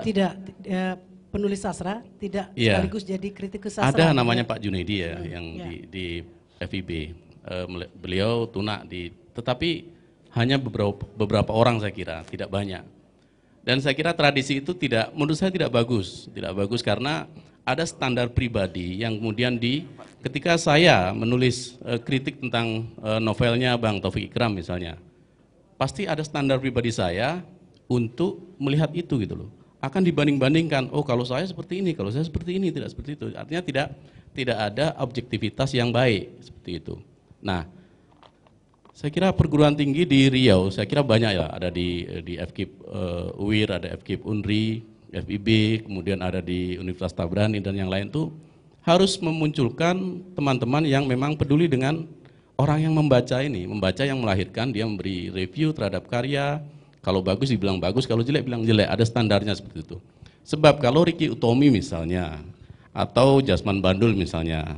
tidak penulis sastra, tidak Iya. sekaligus jadi kritikus sastra. Ada namanya Pak Junaidi ya, yang ya. di FIB. Beliau tuna tetapi hanya beberapa orang saya kira, tidak banyak. Dan saya kira tradisi itu menurut saya tidak bagus karena ada standar pribadi yang kemudian ketika saya menulis kritik tentang novelnya Bang Taufik Ikram misalnya, pasti ada standar pribadi saya untuk melihat itu gitu loh. Akan dibanding-bandingkan, oh kalau saya seperti ini, kalau saya seperti ini, tidak seperti itu. Artinya tidak ada objektivitas yang baik seperti itu. Nah, saya kira perguruan tinggi di Riau, saya kira banyak ya, ada di FKIP UIR, ada FKIP UNRI, FIB, kemudian ada di Universitas Tabrani dan yang lain tuh harus memunculkan teman-teman yang memang peduli dengan orang yang membaca ini, membaca yang melahirkan, dia memberi review terhadap karya, kalau bagus dibilang bagus, kalau jelek bilang jelek, ada standarnya seperti itu. Sebab kalau Ricky Utomi misalnya, atau Jasman Bandul misalnya,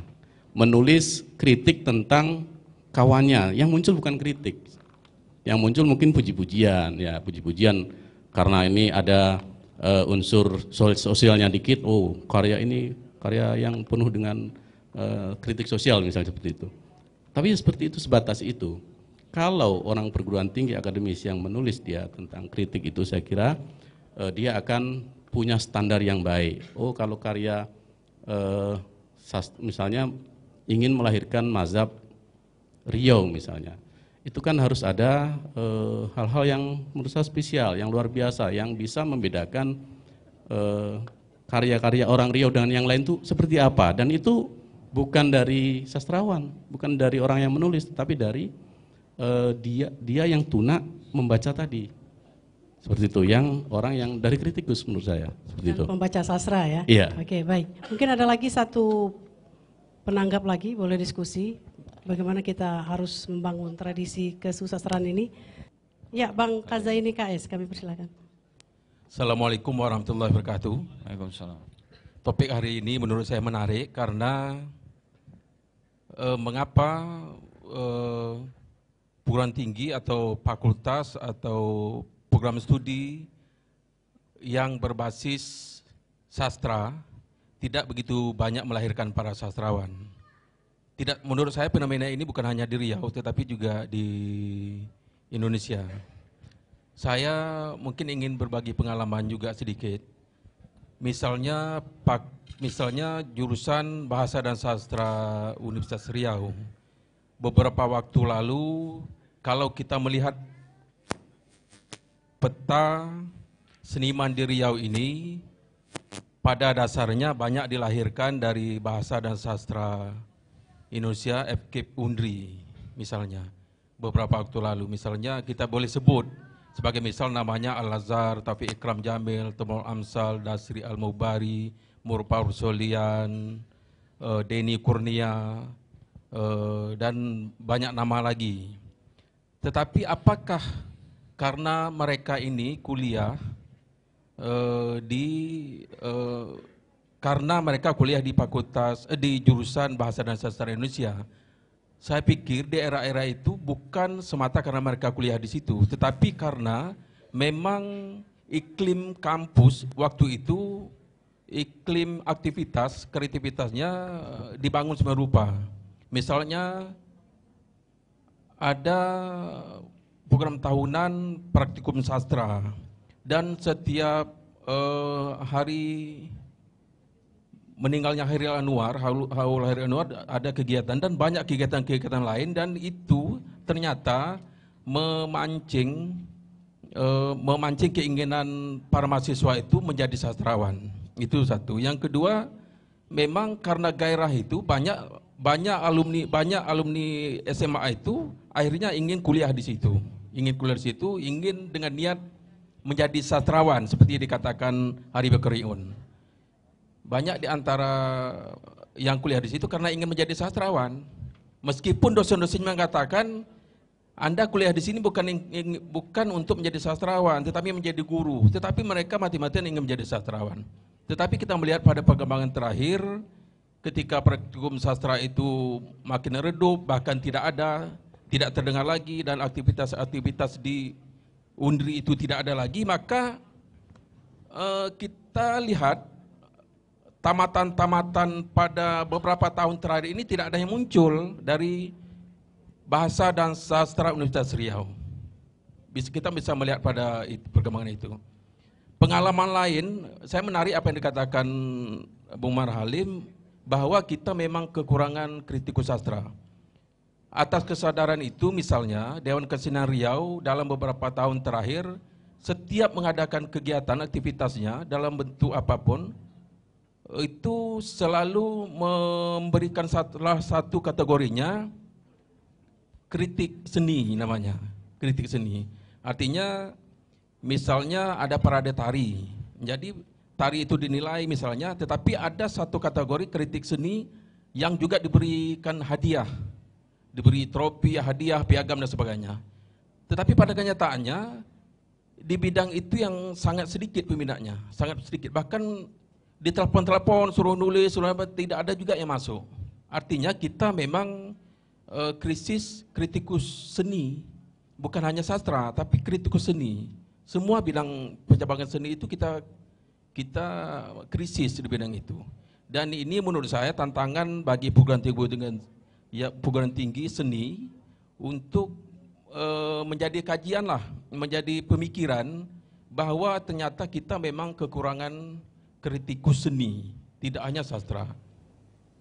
menulis kritik tentang kawannya, yang muncul bukan kritik, yang muncul mungkin puji-pujian, ya puji-pujian karena ini ada unsur sosialnya dikit, oh karya ini karya yang penuh dengan kritik sosial misalnya seperti itu. Tapi seperti itu, sebatas itu. Kalau orang perguruan tinggi akademis yang menulis dia tentang kritik itu, saya kira dia akan punya standar yang baik. Oh kalau karya misalnya ingin melahirkan mazhab Riau misalnya, itu kan harus ada hal-hal yang menurut saya spesial, yang luar biasa, yang bisa membedakan karya-karya orang Riau dengan yang lain itu seperti apa. Dan itu bukan dari sastrawan, bukan dari orang yang menulis, tetapi dari dia yang tuna membaca tadi. Seperti itu, yang orang yang dari kritikus menurut saya. Seperti itu. Membaca sastra ya? Iya. Oke, baik. Mungkin ada lagi satu penanggap lagi, boleh diskusi. Bagaimana kita harus membangun tradisi kesusastraan ini. Ya, Bang Kazaini KS, kami persilakan. Assalamualaikum warahmatullahi wabarakatuh. Waalaikumsalam. Topik hari ini menurut saya menarik karena mengapa perguruan tinggi atau fakultas atau program studi yang berbasis sastra tidak begitu banyak melahirkan para sastrawan. Menurut saya fenomena ini bukan hanya di Riau tetapi juga di Indonesia. Saya mungkin ingin berbagi pengalaman juga sedikit. Misalnya jurusan Bahasa dan Sastra Universitas Riau. Beberapa waktu lalu kalau kita melihat peta seniman di Riau ini, pada dasarnya banyak dilahirkan dari Bahasa dan Sastra Indonesia, FKIP UNRI misalnya. Beberapa waktu lalu misalnya kita boleh sebut sebagai misal namanya Al-Azhar, Taufik Ikram Jamil, Temul Amsal, Dasri Al-Mubari, Murpaur Solian, Denny Kurnia, dan banyak nama lagi. Tetapi apakah karena mereka ini kuliah karena mereka kuliah di fakultas di jurusan Bahasa dan Sastra Indonesia, saya pikir di era-era itu bukan semata karena mereka kuliah di situ, tetapi karena memang iklim kampus waktu itu, iklim aktivitas, kreativitasnya dibangun semerupa. Misalnya ada program tahunan praktikum sastra dan setiap hari meninggalnya Hairil Anwar, Haul Hairil Anwar ada kegiatan dan banyak kegiatan-kegiatan lain dan itu ternyata memancing keinginan para mahasiswa itu menjadi sastrawan. Itu satu. Yang kedua, memang karena gairah itu banyak alumni SMA itu akhirnya ingin kuliah di situ. Ingin dengan niat menjadi sastrawan seperti dikatakan Hari Bekeriun. Banyak di antara yang kuliah di situ karena ingin menjadi sastrawan. Meskipun dosen-dosen mengatakan Anda kuliah di sini bukan untuk menjadi sastrawan, tetapi menjadi guru. Tetapi mereka mati-matian ingin menjadi sastrawan. Tetapi kita melihat pada perkembangan terakhir, ketika praktikum sastra itu makin redup, bahkan tidak terdengar lagi, dan aktivitas-aktivitas di UNRI itu tidak ada lagi, maka Kita lihat tamatan-tamatan pada beberapa tahun terakhir ini tidak ada yang muncul dari Bahasa dan Sastra Universitas Riau. Kita bisa melihat pada perkembangan itu. Pengalaman lain, saya menarik apa yang dikatakan Bung Marhalim, bahwa kita memang kekurangan kritikus sastra. Atas kesadaran itu misalnya, Dewan Kesenian Riau dalam beberapa tahun terakhir, setiap mengadakan kegiatan aktivitasnya dalam bentuk apapun, itu selalu memberikan salah satu kategorinya kritik seni namanya, kritik seni. Artinya misalnya ada parade tari, jadi tari itu dinilai misalnya, tetapi ada satu kategori kritik seni yang juga diberikan hadiah, diberi trofi, hadiah, piagam dan sebagainya. Tetapi pada kenyataannya di bidang itu yang sangat sedikit peminatnya, sangat sedikit. Bahkan di telepon-telepon suruh nulis, suruh apa, tidak ada juga yang masuk. Artinya kita memang krisis kritikus seni, bukan hanya sastra, tapi kritikus seni. Semua bidang pencabangan seni itu kita krisis di bidang itu. Dan ini menurut saya tantangan bagi perguruan tinggi seni untuk menjadi kajian lah, menjadi pemikiran bahwa ternyata kita memang kekurangan kritikus seni, tidak hanya sastra.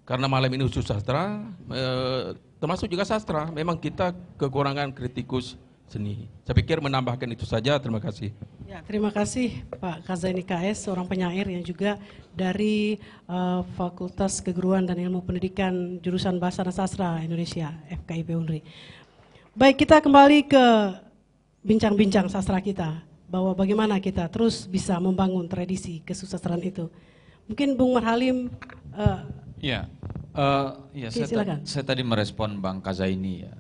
Karena malam ini khusus sastra, termasuk juga sastra, memang kita kekurangan kritikus seni. Saya pikir menambahkan itu saja, terima kasih. Ya, terima kasih Pak Kazaini KS, seorang penyair yang juga dari Fakultas Keguruan dan Ilmu Pendidikan Jurusan Bahasa dan Sastra Indonesia, FKIP Unri. Baik, kita kembali ke bincang-bincang sastra kita, bahwa bagaimana kita terus bisa membangun tradisi kesusastraan itu. Mungkin Bung Marhalim. Saya tadi merespon Bang Kazaini ya.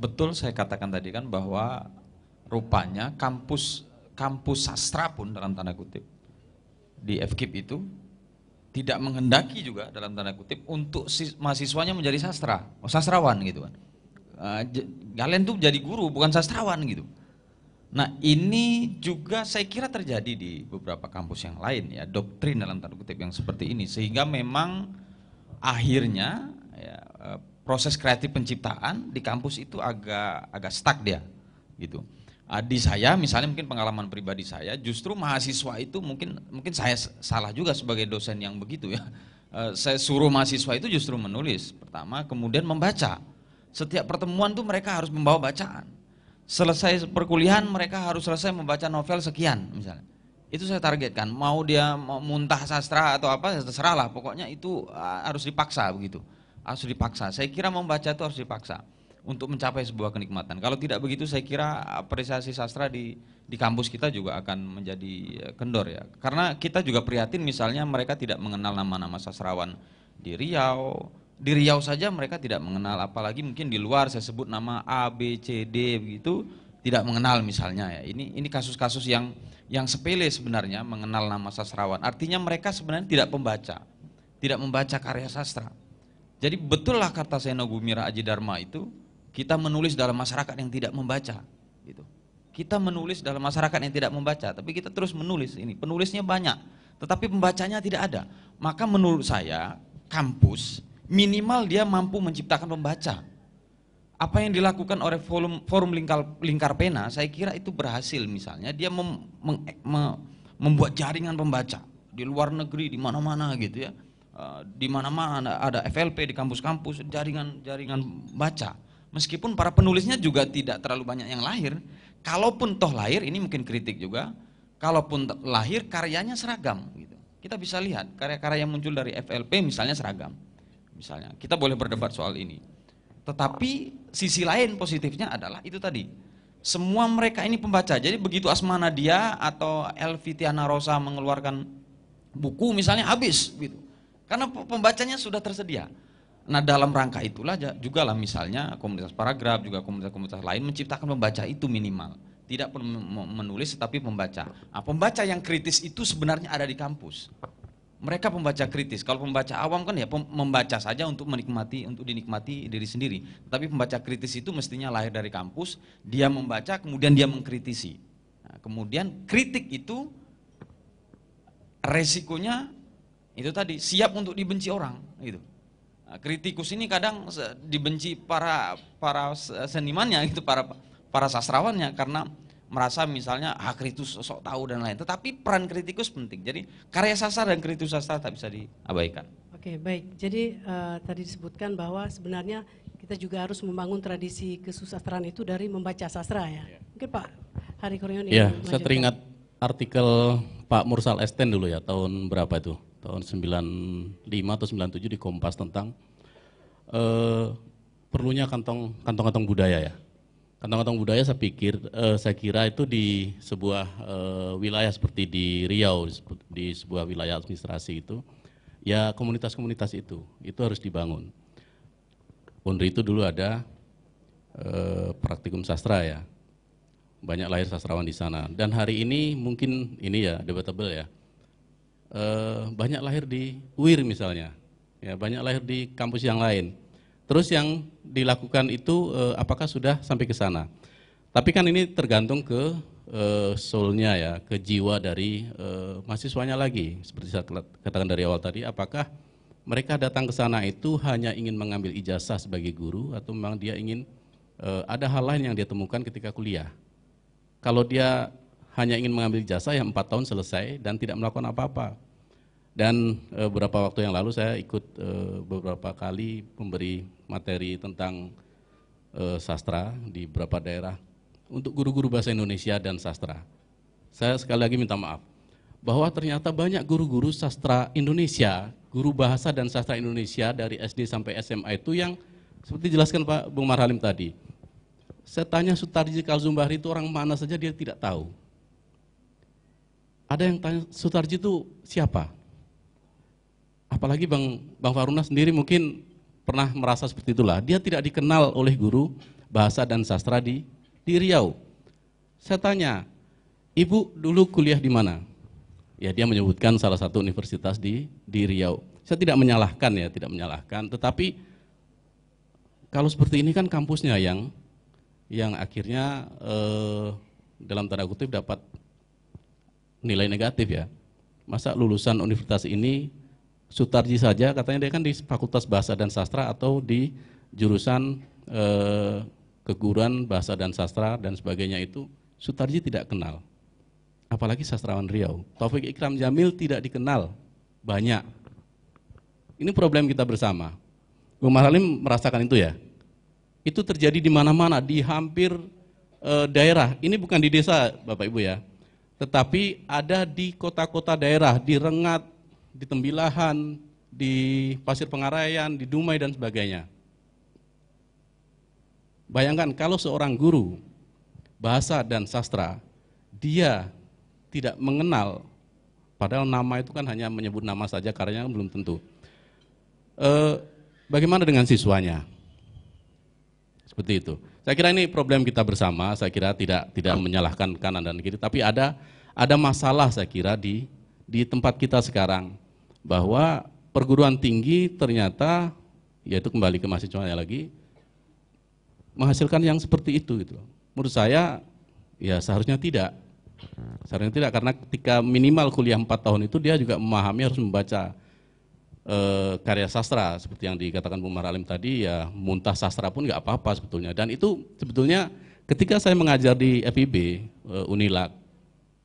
Betul saya katakan tadi kan bahwa rupanya kampus sastra pun dalam tanda kutip di FKIP itu tidak menghendaki juga dalam tanda kutip untuk mahasiswanya menjadi sastrawan gitu kan. Kalian tuh jadi guru bukan sastrawan gitu. Nah ini juga saya kira terjadi di beberapa kampus yang lain ya, doktrin dalam tanda kutip yang seperti ini, sehingga memang akhirnya ya, proses kreatif penciptaan di kampus itu agak stuck dia gitu. Di saya misalnya, mungkin pengalaman pribadi saya, justru mahasiswa itu mungkin saya salah juga sebagai dosen yang begitu ya. Saya suruh mahasiswa itu justru menulis pertama, kemudian membaca. Setiap pertemuan tuh mereka harus membawa bacaan. Selesai perkuliahan mereka harus selesai membaca novel sekian misalnya. Itu saya targetkan, mau dia mau muntah sastra atau apa terserah lah, pokoknya itu harus dipaksa begitu. Harus dipaksa. Saya kira membaca itu harus dipaksa untuk mencapai sebuah kenikmatan. Kalau tidak begitu saya kira apresiasi sastra di kampus kita juga akan menjadi kendor ya. Karena kita juga prihatin misalnya mereka tidak mengenal nama-nama sastrawan di Riau. Di Riau saja mereka tidak mengenal, apalagi mungkin di luar saya sebut nama A, B, C, D begitu, tidak mengenal misalnya ya. Ini kasus-kasus yang sepele sebenarnya mengenal nama sastrawan. Artinya mereka sebenarnya tidak membaca karya sastra. Jadi betullah kata Seno Gumira Aji Dharma itu, kita menulis dalam masyarakat yang tidak membaca gitu. Kita menulis dalam masyarakat yang tidak membaca, tapi kita terus menulis ini. Penulisnya banyak, tetapi pembacanya tidak ada. Maka menurut saya kampus minimal dia mampu menciptakan pembaca. Apa yang dilakukan oleh forum lingkar pena, saya kira itu berhasil. Misalnya dia membuat jaringan pembaca di luar negeri, di mana-mana gitu ya. Di mana-mana ada FLP di kampus-kampus, jaringan baca. Meskipun para penulisnya juga tidak terlalu banyak yang lahir. Kalaupun toh lahir, ini mungkin kritik juga. Kalaupun lahir karyanya seragam gitu. Kita bisa lihat karya-karya yang muncul dari FLP misalnya seragam. Misalnya, kita boleh berdebat soal ini. Tetapi sisi lain positifnya adalah itu tadi. Semua mereka ini pembaca. Jadi begitu Asma Nadia atau Elvi Tiana Rosa mengeluarkan buku misalnya habis gitu. Karena pembacanya sudah tersedia. Nah dalam rangka itulah juga lah misalnya komunitas paragraf juga komunitas-komunitas lain menciptakan pembaca itu minimal. Tidak perlu menulis tetapi pembaca. Nah, pembaca yang kritis itu sebenarnya ada di kampus. Mereka pembaca kritis. Kalau pembaca awam kan ya membaca saja untuk dinikmati diri sendiri. Tapi pembaca kritis itu mestinya lahir dari kampus, dia membaca kemudian dia mengkritisi. Nah, kemudian kritik itu resikonya itu tadi siap untuk dibenci orang gitu. Nah, kritikus ini kadang dibenci para senimannya gitu, para sastrawannya karena merasa misalnya kritikus sok tahu dan lain. Tetapi peran kritikus penting. Jadi karya sastra dan kritikus sastra tak bisa diabaikan. Oke, baik. Jadi tadi disebutkan bahwa sebenarnya kita juga harus membangun tradisi kesusastraan itu dari membaca sastra ya. Mungkin Pak Hari Kurniawan. Ya, saya teringat artikel Pak Mursal Esten dulu ya, tahun berapa itu? Tahun 95 atau 97 di Kompas tentang perlunya kantong-kantong budaya ya. Kantong-kantong budaya saya kira itu di sebuah wilayah seperti di Riau, di sebuah wilayah administrasi itu, ya komunitas-komunitas itu harus dibangun. UNRI itu dulu ada praktikum sastra ya, banyak lahir sastrawan di sana. Dan hari ini mungkin ini ya debatable ya, banyak lahir di UIR misalnya, ya banyak lahir di kampus yang lain. Terus yang dilakukan itu apakah sudah sampai ke sana? Tapi kan ini tergantung ke soul-nya ya, ke jiwa dari mahasiswanya lagi. Seperti saya katakan dari awal tadi, apakah mereka datang ke sana itu hanya ingin mengambil ijazah sebagai guru atau memang dia ingin ada hal lain yang dia temukan ketika kuliah. Kalau dia hanya ingin mengambil ijazah yang 4 tahun selesai dan tidak melakukan apa-apa. Dan beberapa waktu yang lalu saya ikut beberapa kali memberi materi tentang sastra di beberapa daerah untuk guru-guru bahasa Indonesia dan sastra. Saya sekali lagi minta maaf bahwa ternyata banyak guru-guru sastra Indonesia, guru bahasa dan sastra Indonesia dari SD sampai SMA itu yang seperti dijelaskan Pak Bung Marhalim tadi. Saya tanya Sutarji Kalzumbahri itu orang mana saja dia tidak tahu. Ada yang tanya Sutarji itu siapa? Apalagi Bang Faruna sendiri mungkin pernah merasa seperti itulah. Dia tidak dikenal oleh guru bahasa dan sastra di Riau. Saya tanya, Ibu dulu kuliah di mana? Ya dia menyebutkan salah satu universitas di Riau. Saya tidak menyalahkan ya, tidak menyalahkan. Tetapi kalau seperti ini kan kampusnya yang akhirnya dalam tanda kutip dapat nilai negatif ya. Masa lulusan universitas ini Sutarji saja katanya dia kan di Fakultas Bahasa dan Sastra atau di jurusan keguruan Bahasa dan Sastra dan sebagainya itu Sutarji tidak kenal. Apalagi sastrawan Riau. Taufik Ikram Jamil tidak dikenal banyak. Ini problem kita bersama. Bung Marhalim merasakan itu ya. Itu terjadi di mana-mana, di hampir daerah. Ini bukan di desa Bapak Ibu ya. Tetapi ada di kota-kota daerah, di Rengat, di Tembilahan, di Pasir Pengarayan, di Dumai dan sebagainya. Bayangkan kalau seorang guru bahasa dan sastra, dia tidak mengenal, padahal nama itu kan hanya menyebut nama saja, karyanya belum tentu. Bagaimana dengan siswanya? Seperti itu. Saya kira ini problem kita bersama. Saya kira tidak menyalahkan kanan dan kiri, tapi ada masalah saya kira di tempat kita sekarang, bahwa perguruan tinggi ternyata, yaitu kembali ke mahasiswanya lagi, menghasilkan yang seperti itu gitu. Menurut saya ya seharusnya tidak. Seharusnya tidak, karena ketika minimal kuliah 4 tahun itu dia juga memahami harus membaca karya sastra seperti yang dikatakan Bung Marhalim tadi, ya muntah sastra pun nggak apa-apa sebetulnya. Dan itu sebetulnya ketika saya mengajar di FIB Unilag,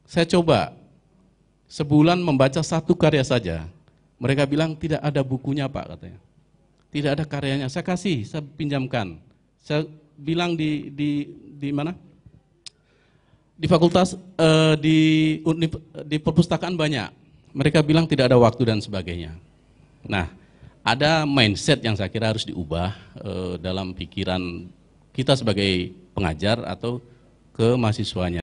saya coba sebulan membaca 1 karya saja. Mereka bilang tidak ada bukunya Pak katanya, tidak ada karyanya. Saya pinjamkan. Saya bilang di mana? Di fakultas, di perpustakaan banyak. Mereka bilang tidak ada waktu dan sebagainya. Nah, ada mindset yang saya kira harus diubah dalam pikiran kita sebagai pengajar atau ke mahasiswanya.